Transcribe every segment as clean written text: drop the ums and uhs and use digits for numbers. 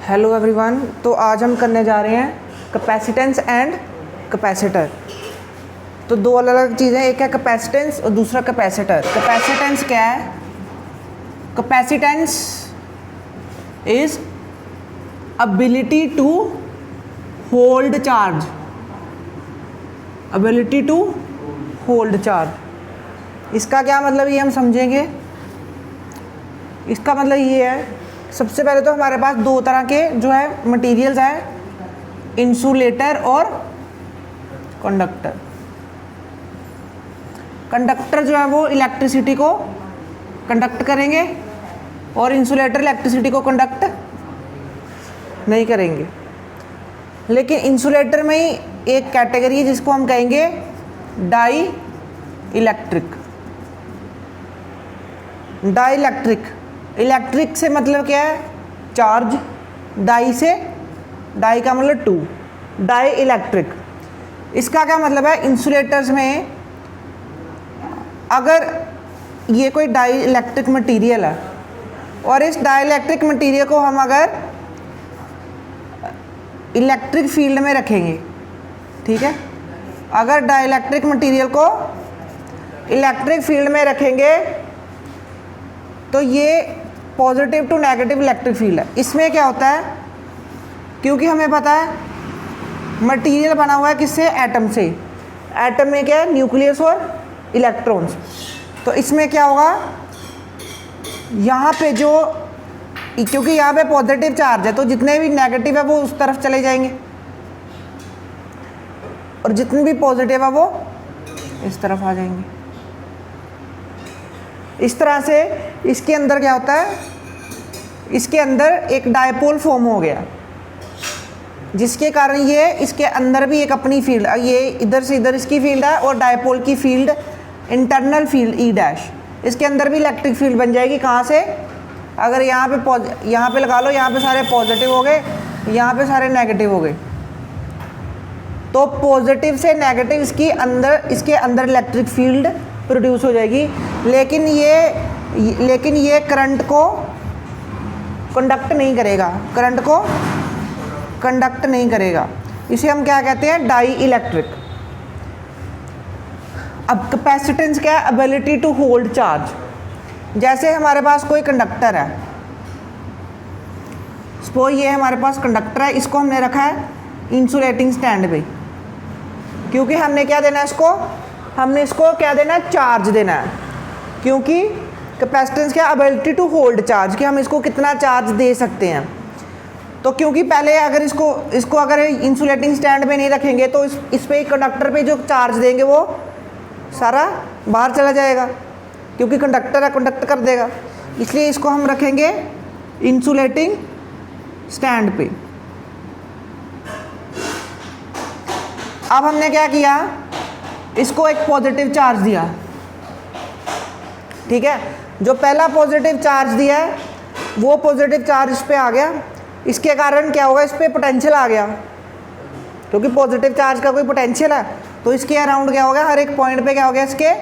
Hello everyone. तो आज हम करने जा रहे हैं कैपेसिटेंस एंड कैपेसिटर। तो दो अलग अलग चीज़ें, एक है कैपेसिटेंस और दूसरा कैपेसिटर। कैपेसिटेंस क्या है? Capacitance is ability to hold charge. Ability to hold charge, इसका क्या मतलब ये हम समझेंगे। इसका मतलब ये है, सबसे पहले तो हमारे पास दो तरह के जो है मटेरियल्स हैं, इंसुलेटर और कंडक्टर। कंडक्टर जो है वो इलेक्ट्रिसिटी को कंडक्ट करेंगे और इंसुलेटर इलेक्ट्रिसिटी को कंडक्ट नहीं करेंगे। लेकिन इंसुलेटर में ही एक कैटेगरी है जिसको हम कहेंगे dielectric. Dielectric, electric से मतलब क्या है? चार्ज। डाई से, डाई का मतलब टू, डाई इलेक्ट्रिक। इसका क्या मतलब है? इंसुलेटर्स में अगर ये कोई डाई इलेक्ट्रिक मटीरियल है और इस डाई इलेक्ट्रिक मटीरियल को हम अगर इलेक्ट्रिक फील्ड में रखेंगे, ठीक है, अगर डाई इलेक्ट्रिक मटीरियल को इलेक्ट्रिक फील्ड में रखेंगे तो ये positive to negative electric field है। इसमें क्या होता है, क्योंकि हमें पता है मटेरियल बना हुआ है किससे? एटम से। एटम में क्या है? न्यूक्लियस और इलेक्ट्रॉन्स। तो इसमें क्या होगा, यहाँ पे जो, क्योंकि यहाँ पे पॉजिटिव चार्ज है तो जितने भी नेगेटिव है वो उस तरफ चले जाएंगे और जितने भी पॉजिटिव है वो इस तरफ आ जाएंगे। इस तरह से इसके अंदर क्या होता है, इसके अंदर एक डायपोल फॉर्म हो गया, जिसके कारण ये इसके अंदर भी एक अपनी फील्ड, ये इधर से इधर इसकी फील्ड है और डायपोल की field internal field E dash, इसके अंदर भी इलेक्ट्रिक फील्ड बन जाएगी। कहाँ से? अगर यहाँ पे लगा लो, यहाँ पे सारे पॉजिटिव हो गए, यहाँ पे सारे नेगेटिव हो गए, तो पॉजिटिव से नेगेटिव इसके अंदर इलेक्ट्रिक फील्ड प्रोड्यूस हो जाएगी। लेकिन ये करंट को कंडक्ट नहीं करेगा, करंट को कंडक्ट नहीं करेगा। इसे हम क्या कहते हैं? Die electric. अब कैपेसिटेंस क्या है? Ability to hold charge. जैसे हमारे पास कोई कंडक्टर है, सपोज ये हमारे पास कंडक्टर है, इसको हमने रखा है इंसुलेटिंग स्टैंड पे, क्योंकि हमने क्या देना है इसको? हमने इसको क्या देना है? चार्ज देना है। क्योंकि कैपेसिटेंस क्या? एबिलिटी टू होल्ड चार्ज, कि हम इसको कितना चार्ज दे सकते हैं। तो क्योंकि पहले अगर इसको अगर इंसुलेटिंग स्टैंड पे नहीं रखेंगे तो इस पे कंडक्टर पे जो चार्ज देंगे वो सारा बाहर चला जाएगा, क्योंकि कंडक्टर है, कंडक्ट कर देगा। इसलिए इसको हम रखेंगे इंसुलेटिंग स्टैंड पे। अब हमने क्या किया, इसको एक पॉजिटिव चार्ज दिया, ठीक है। जो पहला पॉजिटिव चार्ज दिया है वो पॉजिटिव चार्ज इस पे आ गया, इसके कारण क्या होगा? इस पे पोटेंशियल आ गया, क्योंकि पॉजिटिव चार्ज का कोई पोटेंशियल है तो इसके अराउंड क्या हो गया? हर एक पॉइंट पे क्या हो गया? इसके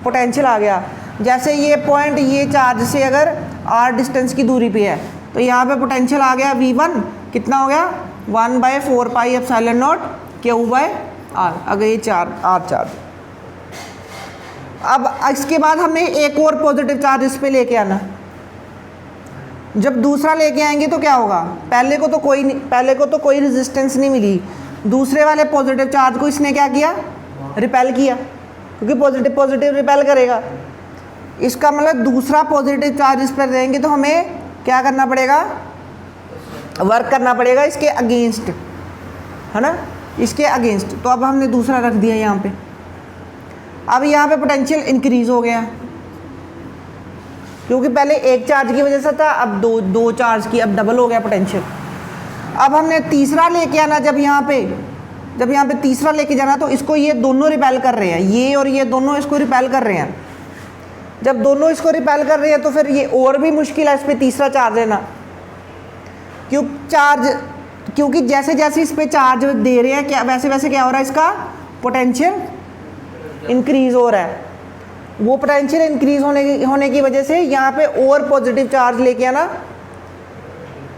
पोटेंशियल आ गया। जैसे ये पॉइंट ये चार्ज से अगर r डिस्टेंस की दूरी पे है तो यहाँ पे पोटेंशियल आ गया v1, कितना हो गया? 1/4πε0 Q/r, अगर ये r चार्ज। अब इसके बाद हमने एक और पॉजिटिव चार्ज इस पे लेके आना। जब दूसरा लेके आएंगे तो क्या होगा? पहले को तो कोई रेजिस्टेंस नहीं मिली, दूसरे वाले पॉजिटिव चार्ज को इसने क्या किया? रिपेल किया, क्योंकि पॉजिटिव रिपेल करेगा। इसका मतलब दूसरा पॉजिटिव चार्ज इस पर देंगे तो हमें क्या करना पड़ेगा? वर्क करना पड़ेगा इसके अगेंस्ट, है ना, इसके अगेंस्ट। तो अब हमने दूसरा रख दिया यहाँ पे। अब यहाँ पे पोटेंशियल इंक्रीज हो गया, क्योंकि पहले एक चार्ज की वजह से था, अब दो चार्ज की, अब डबल हो गया पोटेंशियल। अब हमने तीसरा लेके आना, जब यहाँ पे तीसरा लेके जाना तो इसको ये दोनों रिपेल कर रहे हैं, ये और ये दोनों इसको रिपेल कर रहे हैं। जब दोनों इसको रिपेल कर रहे हैं तो फिर ये और भी मुश्किल है इस पर तीसरा चार्ज लेना, क्योंकि जैसे जैसे इस पर चार्ज दे रहे हैं क्या वैसे वैसे क्या हो रहा है? इसका पोटेंशियल इंक्रीज हो रहा है। वो पोटेंशियल इंक्रीज होने की वजह से यहाँ पे और पॉजिटिव चार्ज लेके आना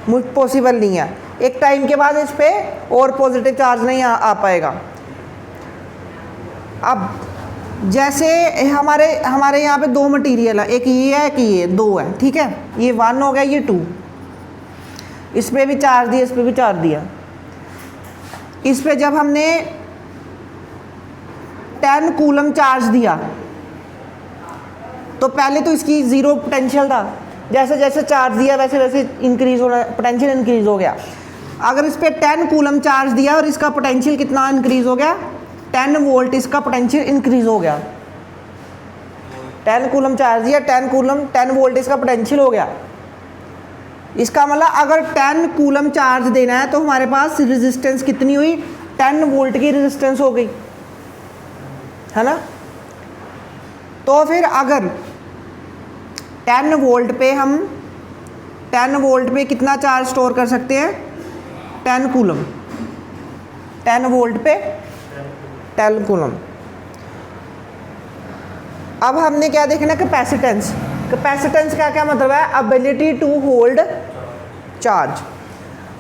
पॉसिबल नहीं है। एक टाइम के बाद इस पर और पॉजिटिव चार्ज नहीं आ पाएगा। अब जैसे हमारे यहाँ पे दो मटेरियल है, एक ये है कि ये दो है, ठीक है, ये 1 हो गया, ये 2, इस पर भी चार्ज दिया, इस पर भी चार्ज दिया। इस पे जब हमने 10 कूलम चार्ज दिया तो पहले तो इसकी 0 पोटेंशियल था, जैसे जैसे चार्ज दिया वैसे वैसे इंक्रीज होना, पोटेंशियल इंक्रीज हो गया। अगर इस पे 10 कूलम चार्ज दिया और इसका पोटेंशियल कितना इंक्रीज हो गया, 10 वोल्ट इसका पोटेंशियल इंक्रीज हो गया। 10 कूलम चार्ज दिया, 10 वोल्ट इसका पोटेंशियल हो गया। इसका मतलब अगर 10 कूलम चार्ज देना है तो हमारे पास रेजिस्टेंस कितनी हुई, 10 वोल्ट की रेजिस्टेंस हो गई, है ना। तो फिर अगर 10 वोल्ट पे हम 10 वोल्ट पे कितना चार्ज स्टोर कर सकते हैं, 10 कूलम, 10 वोल्ट पे 10 कूलम। अब हमने क्या देखना, कैपेसिटेंस। कैपेसिटेंस का क्या मतलब है, एबिलिटी टू होल्ड चार्ज,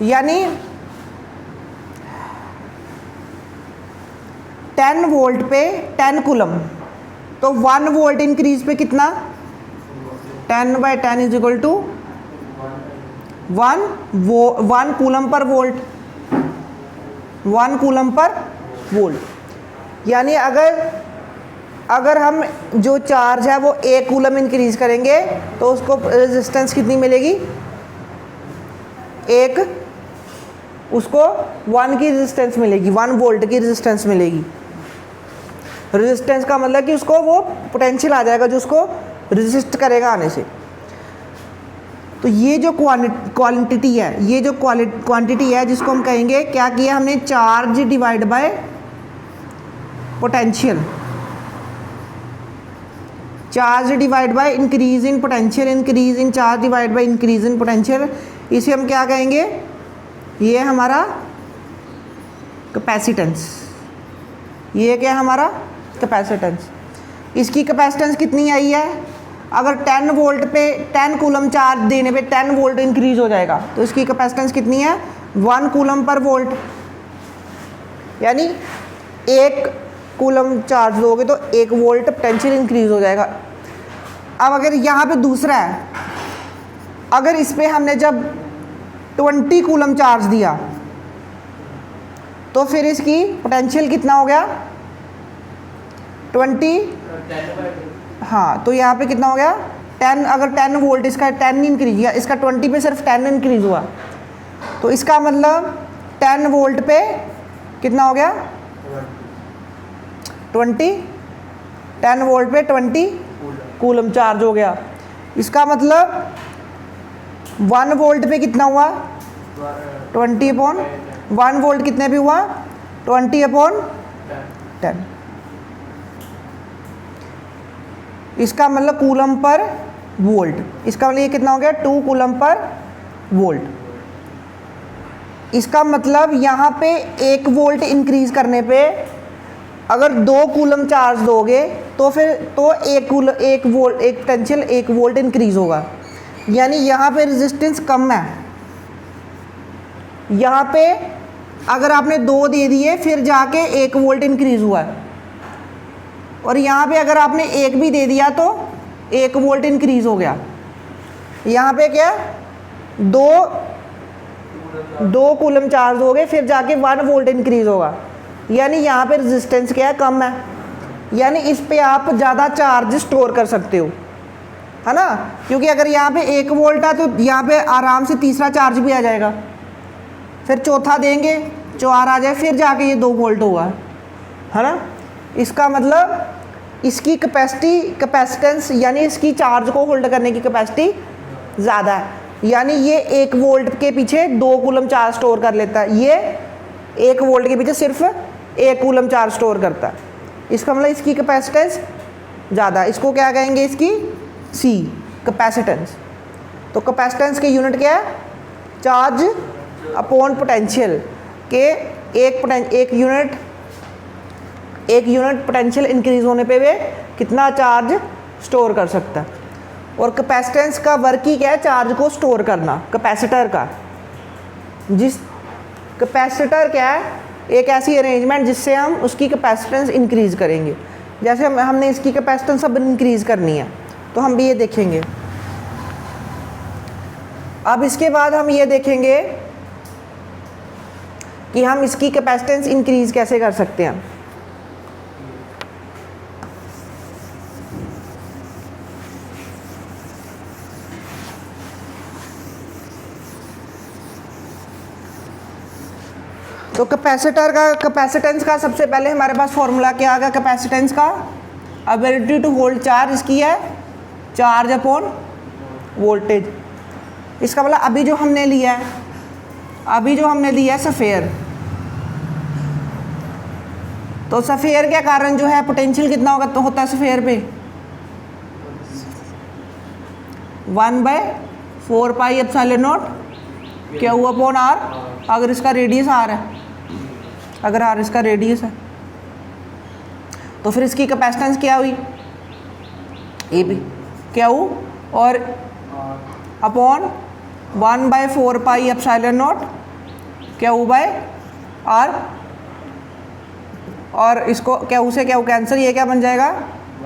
यानी 10 वोल्ट पे 10 कूलम, तो 1 वोल्ट इंक्रीज पे कितना, 10/10 is equal to 1 coulomb per volt, 1 coulomb per volt. यानी अगर हम जो चार्ज है वो 1 कूलम इंक्रीज करेंगे तो उसको रेजिस्टेंस कितनी मिलेगी, उसको 1 की रेजिस्टेंस मिलेगी, 1 वोल्ट की रेजिस्टेंस मिलेगी। रेजिस्टेंस का मतलब कि उसको वो पोटेंशियल आ जाएगा जो उसको रेजिस्ट करेगा आने से। तो ये जो क्वांटिटी है, ये जो क्वांटिटी है जिसको हम कहेंगे, क्या किया हमने, charge divide by potential, charge divide by increase in potential, increase in charge divide by increase in potential. इसे हम क्या कहेंगे, ये हमारा कैपेसिटेंस, ये क्या है हमारा कैपेसिटेंस। इसकी कैपेसिटेंस कितनी आई है, अगर 10 वोल्ट पे 10 कूलम चार्ज देने पे 10 वोल्ट इंक्रीज हो जाएगा तो इसकी कैपेसिटेंस कितनी है, 1 कूलम पर वोल्ट, यानी 1 कूलम चार्ज दोगे तो 1 वोल्ट पोटेंशियल इंक्रीज हो जाएगा। अब अगर यहाँ पे दूसरा है, अगर इस पे हमने जब 20 कूलम चार्ज दिया तो फिर इसकी पोटेंशियल कितना हो गया, 20, हाँ, तो यहाँ पे कितना हो गया 10, अगर 10 वोल्ट, इसका 10 नहीं इंक्रीज किया, इसका 20 पे सिर्फ 10 इंक्रीज हुआ, तो इसका मतलब 10 वोल्ट पे कितना हो गया 20, 10 वोल्ट पे 20 कूलम चार्ज हो गया। इसका मतलब 1 वोल्ट पे कितना हुआ, 20/1 वोल्ट कितने पे हुआ, 20/10। इसका मतलब कूलम पर वोल्ट, इसका मतलब ये कितना हो गया, 2 कूलम पर वोल्ट। इसका मतलब यहाँ पे 1 वोल्ट इंक्रीज करने पे अगर 2 कूलम चार्ज दोगे तो फिर तो 1 पोटेंशियल 1 वोल्ट इंक्रीज होगा, यानी यहाँ पे रेजिस्टेंस कम है। यहाँ पे अगर आपने 2 दे दिए फिर जाके 1 वोल्ट इंक्रीज हुआ है, और यहाँ पे अगर आपने 1 भी दे दिया तो 1 वोल्ट इंक्रीज हो गया। यहाँ पे क्या, 2 कूलम चार्ज हो गए फिर जाके 1 वोल्ट इंक्रीज होगा, यानी यहाँ पे रेजिस्टेंस क्या है, कम है, यानी इस पे आप ज़्यादा चार्ज स्टोर कर सकते हो, है ना। क्योंकि अगर यहाँ पे 1 वोल्ट है तो यहाँ पे आराम से तीसरा चार्ज भी आ जाएगा, फिर चौथा देंगे 4 आ जाए, फिर जाके ये 2 वोल्ट होगा, है ना। इसका मतलब इसकी कैपेसिटेंस यानी इसकी चार्ज को होल्ड करने की कैपेसिटी ज़्यादा है, यानी ये 1 वोल्ट के पीछे 2 कूलम चार्ज स्टोर कर लेता है, ये 1 वोल्ट के पीछे सिर्फ 1 कूलम चार्ज स्टोर करता है। इसका मतलब इसकी कैपेसिटेंस ज़्यादा, इसको क्या कहेंगे, इसकी C कैपेसिटेंस। तो कैपेसिटेंस के यूनिट क्या है, चार्ज अपॉन पोटेंशियल के एक यूनिट पोटेंशियल इंक्रीज होने पे वे कितना चार्ज स्टोर कर सकता है। और कैपेसिटेंस का वर्क ही क्या है, चार्ज को स्टोर करना, कैपेसिटर का जिस कैपेसिटर क्या है, एक ऐसी अरेंजमेंट जिससे हम उसकी कैपेसिटेंस इंक्रीज़ करेंगे। जैसे हमने इसकी कैपेसिटेंस अब इंक्रीज़ करनी है तो हम भी ये देखेंगे। अब इसके बाद हम ये देखेंगे कि हम इसकी कैपेसिटेंस इंक्रीज़ कैसे कर सकते हैं। तो कैपेसिटेंस का सबसे पहले हमारे पास फॉर्मूला क्या आ गया कैपेसिटेंस का, एबिलिटी टू होल्ड चार्ज इसकी है चार्ज अपॉन वोल्टेज। इसका मतलब अभी जो हमने लिया है सफेयर, तो सफेयर के कारण जो है पोटेंशियल कितना होगा तो होता है सफेयर पे 1/4πε0 Q अपॉन R, अगर इसका रेडियस R है, अगर R इसका रेडियस है तो फिर इसकी कैपेसिटेंस क्या हुई ये भी क्या और अपॉन 1/4πε0 Q/R, और इसको Q से Q कैंसिल, ये क्या बन जाएगा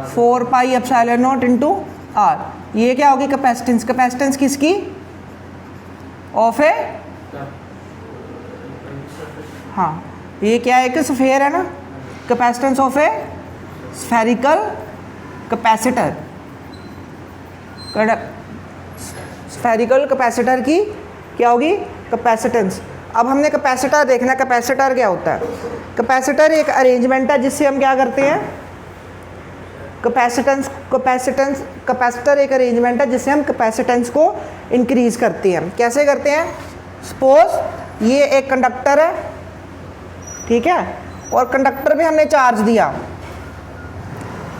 4πε0 इंटू R। ये क्या होगी कैपेसिटेंस किसकी ऑफ ए, हाँ ये क्या है कि सफेयर है ना, capacitance of A spherical capacitor, spherical capacitor की क्या होगी कैपेसिटेंस। अब हमने कैपेसिटर देखना, कैपेसिटर क्या होता है। कैपेसिटर एक अरेंजमेंट है जिससे हम क्या करते हैं, कैपेसिटर एक अरेंजमेंट है जिससे हम कैपेसिटेंस को इंक्रीज करते हैं। कैसे करते हैं, सपोज ये एक कंडक्टर है, ठीक है, और कंडक्टर पे हमने चार्ज दिया,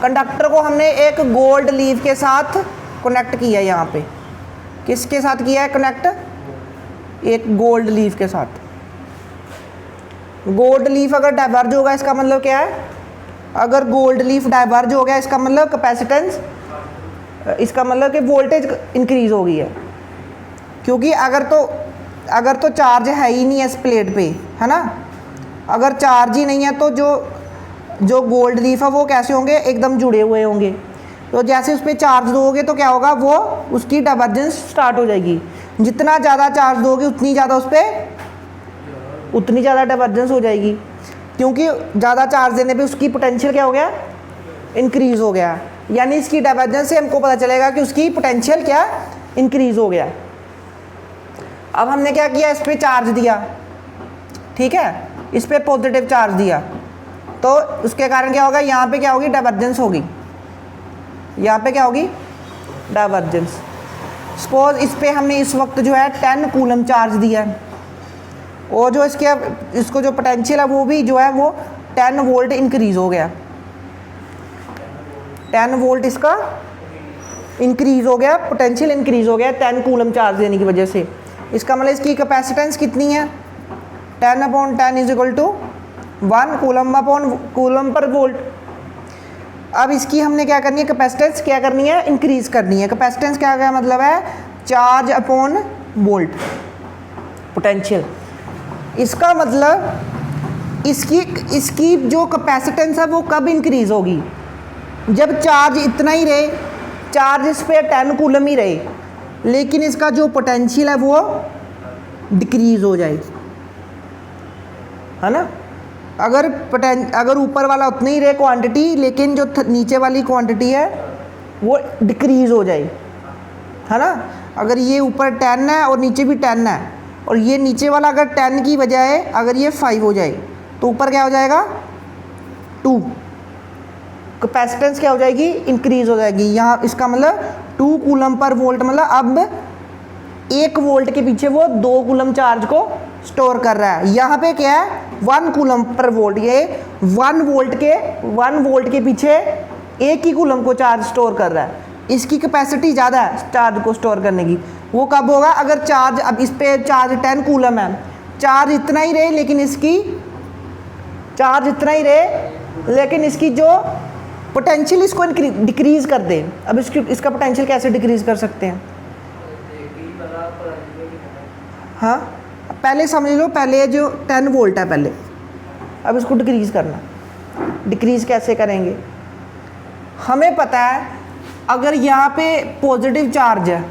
कंडक्टर को हमने एक गोल्ड लीफ के साथ कनेक्ट किया, यहाँ पे किसके साथ किया है कनेक्ट, एक गोल्ड लीफ के साथ। गोल्ड लीफ अगर डाइवर्ज होगा इसका मतलब क्या है, अगर गोल्ड लीफ डाइवर्ज हो गया इसका मतलब कैपेसिटेंस, इसका मतलब कि वोल्टेज इंक्रीज हो गई है, क्योंकि अगर तो चार्ज है ही नहीं है इस प्लेट पे, है ना, अगर चार्ज ही नहीं है तो जो गोल्ड लीफ है वो कैसे होंगे, एकदम जुड़े हुए होंगे। तो जैसे उस पर चार्ज दोगे तो क्या होगा, वो उसकी डाइवर्जेंस स्टार्ट हो जाएगी। जितना ज़्यादा चार्ज दोगे उतनी ज़्यादा डाइवर्जेंस हो जाएगी, क्योंकि ज़्यादा चार्ज देने पे उसकी पोटेंशियल क्या हो गया, इंक्रीज़ हो गया। यानी इसकी डाइवर्जेंस से हमको पता चलेगा कि उसकी पोटेंशियल क्या इंक्रीज़ हो गया। अब हमने क्या किया, इस पर चार्ज दिया, ठीक है, इस पर पॉजिटिव चार्ज दिया, तो उसके कारण क्या होगा, यहाँ पे क्या होगी, डाइवर्जेंस होगी, यहाँ पे क्या होगी, डाइवर्जेंस। सपोज इस पे हमने इस वक्त जो है 10 कूलम चार्ज दिया, और जो इसको जो पोटेंशियल है वो भी जो है वो 10 वोल्ट इंक्रीज हो गया, 10 वोल्ट इसका इंक्रीज हो गया, पोटेंशियल इंक्रीज हो गया 10 कूलम चार्ज देने की वजह से। इसका मतलब इसकी कैपेसिटेंस कितनी है, 10/10 is equal to 1 coulomb per volt. अब इसकी हमने क्या करनी है, कैपेसिटेंस क्या करनी है, इंक्रीज करनी है। कैपेसिटेंस क्या मतलब है, चार्ज अपॉन वोल्ट पोटेंशियल। इसका मतलब इसकी जो कैपेसिटेंस है वो कब इंक्रीज होगी, जब चार्ज इतना ही रहे, चार्ज इस पर 10 कूलम ही रहे, लेकिन इसका जो पोटेंशियल है वो डिक्रीज हो जाए, है ना। अगर ऊपर वाला उतना ही रहे क्वांटिटी, लेकिन जो नीचे वाली क्वांटिटी है वो डिक्रीज हो जाए, है ना। अगर ये ऊपर 10 है और नीचे भी 10 है, और ये नीचे वाला अगर 10 की बजाय अगर ये 5 हो जाए तो ऊपर क्या हो जाएगा 2, कैपेसिटेंस क्या हो जाएगी, इंक्रीज हो जाएगी। यहाँ इसका मतलब 2 कूलम पर वोल्ट, मतलब अब 1 वोल्ट के पीछे वो 2 कूलम चार्ज को स्टोर कर रहा है। यहाँ पे क्या है 1 कूलम पर वोल्ट, ये 1 वोल्ट के पीछे 1 ही कूलम को चार्ज स्टोर कर रहा है। इसकी कैपेसिटी ज़्यादा है चार्ज को स्टोर करने की। वो कब होगा, अगर चार्ज, अब इस पे चार्ज 10 कूलम है, चार्ज इतना ही रहे लेकिन इसकी जो पोटेंशियल इसको डिक्रीज कर दे। अब इसका पोटेंशियल कैसे डिक्रीज कर सकते हैं, हाँ पहले समझ लो, पहले जो 10 वोल्ट है पहले, अब इसको डिक्रीज़ करना। डिक्रीज़ कैसे करेंगे? हमें पता है अगर यहाँ पे पॉजिटिव चार्ज है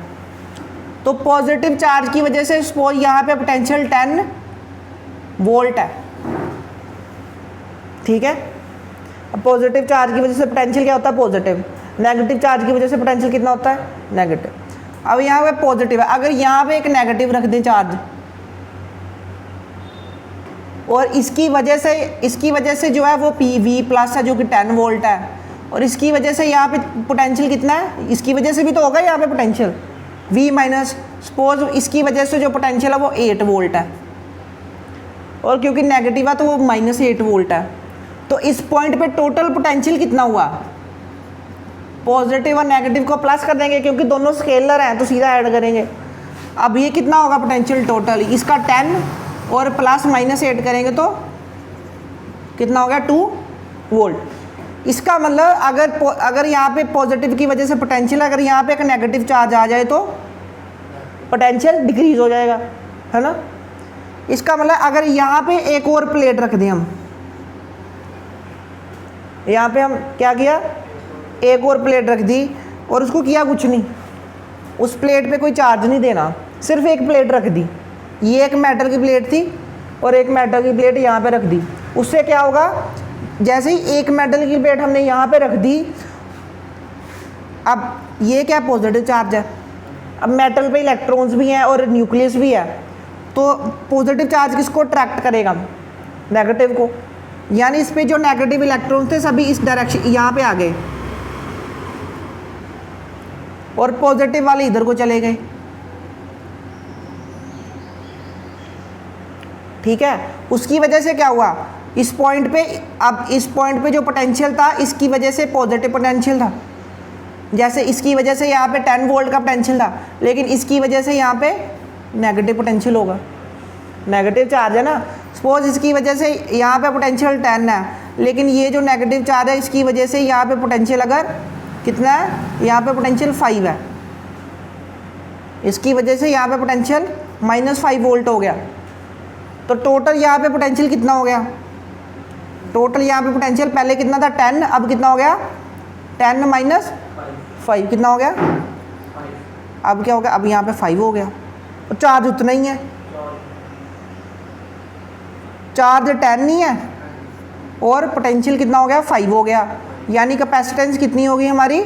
तो पॉजिटिव चार्ज की वजह से सपोज यहाँ पे पोटेंशियल 10 वोल्ट है, ठीक है। अब पॉजिटिव चार्ज की वजह से पोटेंशियल क्या होता है? पॉजिटिव। नेगेटिव चार्ज की वजह से पोटेंशियल कितना होता है? नेगेटिव। अब यहाँ पे पॉजिटिव है, अगर यहाँ पे एक नेगेटिव रख दें चार्ज और इसकी वजह से जो है वो वी प्लस है जो कि 10 वोल्ट है, और इसकी वजह से यहाँ पे पोटेंशियल कितना है? इसकी वजह से भी तो होगा यहाँ पे पोटेंशियल V माइनस, सपोज इसकी वजह से जो पोटेंशियल है वो 8 वोल्ट है, और क्योंकि नेगेटिव है तो वो -8 वोल्ट है। तो इस पॉइंट पे टोटल पोटेंशियल कितना हुआ? पॉजिटिव और नेगेटिव को प्लस कर देंगे क्योंकि दोनों स्केलर हैं तो सीधा ऐड करेंगे। अब ये कितना होगा पोटेंशियल टोटल? इसका 10 और प्लस -8 करेंगे तो कितना हो गया? 2 वोल्ट। इसका मतलब अगर यहाँ पे पॉजिटिव की वजह से पोटेंशियल, अगर यहाँ पे एक नेगेटिव चार्ज आ जाए तो पोटेंशियल डिक्रीज हो जाएगा, है ना। इसका मतलब अगर यहाँ पे एक और प्लेट रख दें हम, यहाँ पे हम क्या किया? एक और प्लेट रख दी और उसको किया कुछ नहीं, उस प्लेट पे कोई चार्ज नहीं देना, सिर्फ एक प्लेट रख दी। ये एक मेटल की प्लेट थी और एक मेटल की प्लेट यहाँ पे रख दी। उससे क्या होगा? जैसे ही एक मेटल की प्लेट हमने यहाँ पे रख दी, अब ये क्या? पॉजिटिव चार्ज है। अब मेटल पे इलेक्ट्रॉन्स भी हैं और न्यूक्लियस भी है, तो पॉजिटिव चार्ज किसको अट्रैक्ट करेगा? नेगेटिव को। यानी इस पे जो नेगेटिव इलेक्ट्रॉन्स थे सभी इस डायरेक्शन यहाँ पे आ गए और पॉजिटिव वाले इधर को चले गए, ठीक है। उसकी वजह से क्या हुआ? इस पॉइंट पे, अब इस पॉइंट पे जो पोटेंशियल था इसकी वजह से पॉजिटिव पोटेंशियल था, जैसे इसकी वजह से यहाँ पे 10 वोल्ट का पोटेंशियल था, लेकिन इसकी वजह से यहाँ पे नेगेटिव पोटेंशियल होगा, नेगेटिव चार्ज है ना। सपोज इसकी वजह से यहाँ पे पोटेंशियल 10 है, लेकिन ये जो नेगेटिव चार्ज है इसकी वजह से यहाँ पे पोटेंशियल अगर कितना है? यहाँ पे पोटेंशियल 5 है, इसकी वजह से यहाँ पे पोटेंशियल -5 वोल्ट हो गया। तो टोटल यहाँ पे पोटेंशियल कितना हो गया? टोटल यहाँ पे पोटेंशियल पहले कितना था? 10, अब कितना हो गया? 10 - 5 कितना हो गया? अब क्या हो गया? अब यहाँ पे 5 हो गया और चार्ज उतना ही है, चार्ज 10 नहीं है और पोटेंशियल कितना हो गया? 5 हो गया। यानी कैपेसिटेंस कितनी होगी हमारी?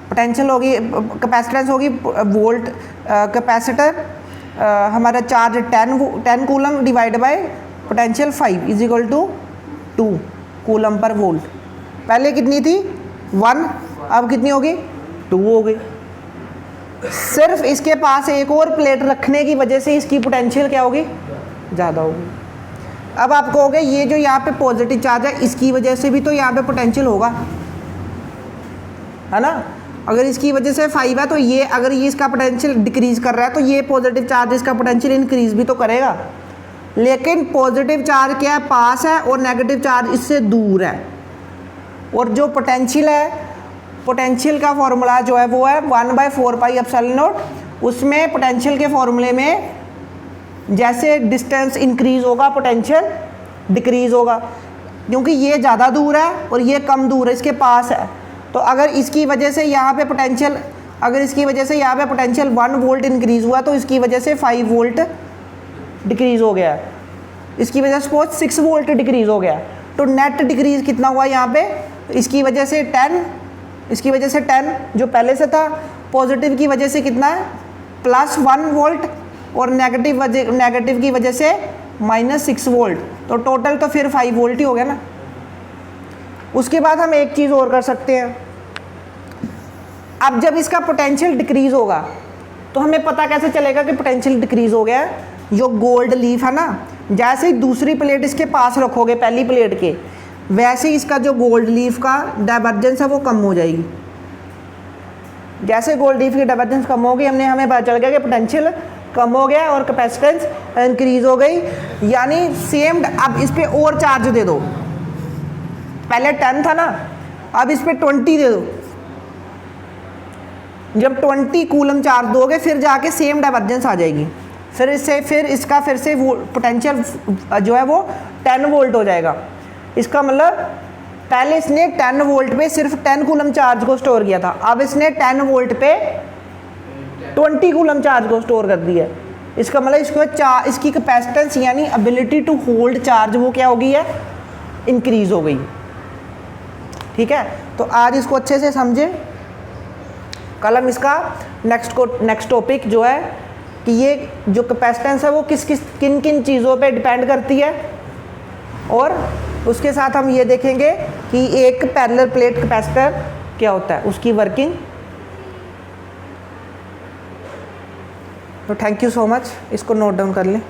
पोटेंशियल होगी, कैपेसिटेंस होगी वोल्ट, कैपेसिटर हमारा charge 10 coulomb divide by potential 5 is equal to 2 coulomb per volt. पहले कितनी थी? 1, अब कितनी होगी? 2 हो गई। सिर्फ इसके पास एक और प्लेट रखने की वजह से इसकी पोटेंशियल क्या होगी? ज़्यादा होगी। अब आप कहोगे ये जो यहाँ पे पॉजिटिव चार्ज है इसकी वजह से भी तो यहाँ पे पोटेंशियल होगा, है ना। अगर इसकी वजह से 5 है तो ये, अगर ये इसका पोटेंशियल डिक्रीज कर रहा है तो ये पॉजिटिव चार्ज इसका पोटेंशियल इंक्रीज भी तो करेगा। लेकिन पॉजिटिव चार्ज क्या है? पास है और नेगेटिव चार्ज इससे दूर है। और जो पोटेंशियल है, पोटेंशियल का फॉर्मूला जो है वो है 1/4πε0। उसमें पोटेंशियल के फॉर्मूले में जैसे डिस्टेंस इंक्रीज होगा पोटेंशियल डिक्रीज होगा, क्योंकि ये ज़्यादा दूर है और ये कम दूर है, इसके पास है। तो अगर इसकी वजह से यहाँ पे पोटेंशियल, अगर इसकी वजह से यहाँ पे पोटेंशियल 1 वोल्ट इंक्रीज़ हुआ तो इसकी वजह से 5 वोल्ट डिक्रीज़ हो गया, इसकी वजह से सपोज 6 वोल्ट डिक्रीज़ हो गया। तो नेट डिक्रीज़ कितना हुआ यहाँ पे? इसकी वजह से 10, इसकी वजह से 10 जो पहले से था, पॉजिटिव की वजह से कितना है? +1 वोल्ट, और नेगेटिव की वजह से -6 वोल्ट। तो टोटल तो फिर 5 वोल्ट ही हो गया ना। उसके बाद हम एक चीज़ और कर सकते हैं। अब जब इसका पोटेंशियल डिक्रीज़ होगा तो हमें पता कैसे चलेगा कि पोटेंशियल डिक्रीज़ हो गया है? जो गोल्ड लीफ है ना, जैसे ही दूसरी प्लेट इसके पास रखोगे पहली प्लेट के, वैसे ही इसका जो गोल्ड लीफ का डाइवर्जेंस है वो कम हो जाएगी। जैसे गोल्ड लीफ की डाइवर्जेंस कम होगी, हमें पता चल गया कि पोटेंशियल कम हो गया और कैपेसिटेंस इंक्रीज हो गई। यानी सेम, अब इस पर और चार्ज दे दो, पहले 10 था ना, अब इस पर 20 दे दो। जब 20 कूलम चार्ज दोगे फिर जाके सेम डाइवर्जेंस आ जाएगी। फिर इसका फिर से पोटेंशियल जो है वो 10 वोल्ट हो जाएगा। इसका मतलब पहले इसने 10 वोल्ट पे सिर्फ 10 कूलम चार्ज को स्टोर किया था, अब इसने 10 वोल्ट पे 20 कूलम चार्ज को स्टोर कर दिया। इसका मतलब इसकी कैपेसिटेंस यानी एबिलिटी टू होल्ड चार्ज वो क्या हो गई है, इंक्रीज हो गई। ठीक है, तो आज इसको अच्छे से समझे। कल हम इसका नेक्स्ट टॉपिक जो है कि ये जो कैपेसिटेंस है वो किन किन चीज़ों पे डिपेंड करती है, और उसके साथ हम ये देखेंगे कि एक पैरेलल प्लेट कैपेसिटर क्या होता है, उसकी वर्किंग। तो थैंक यू सो मच, इसको नोट डाउन कर लें।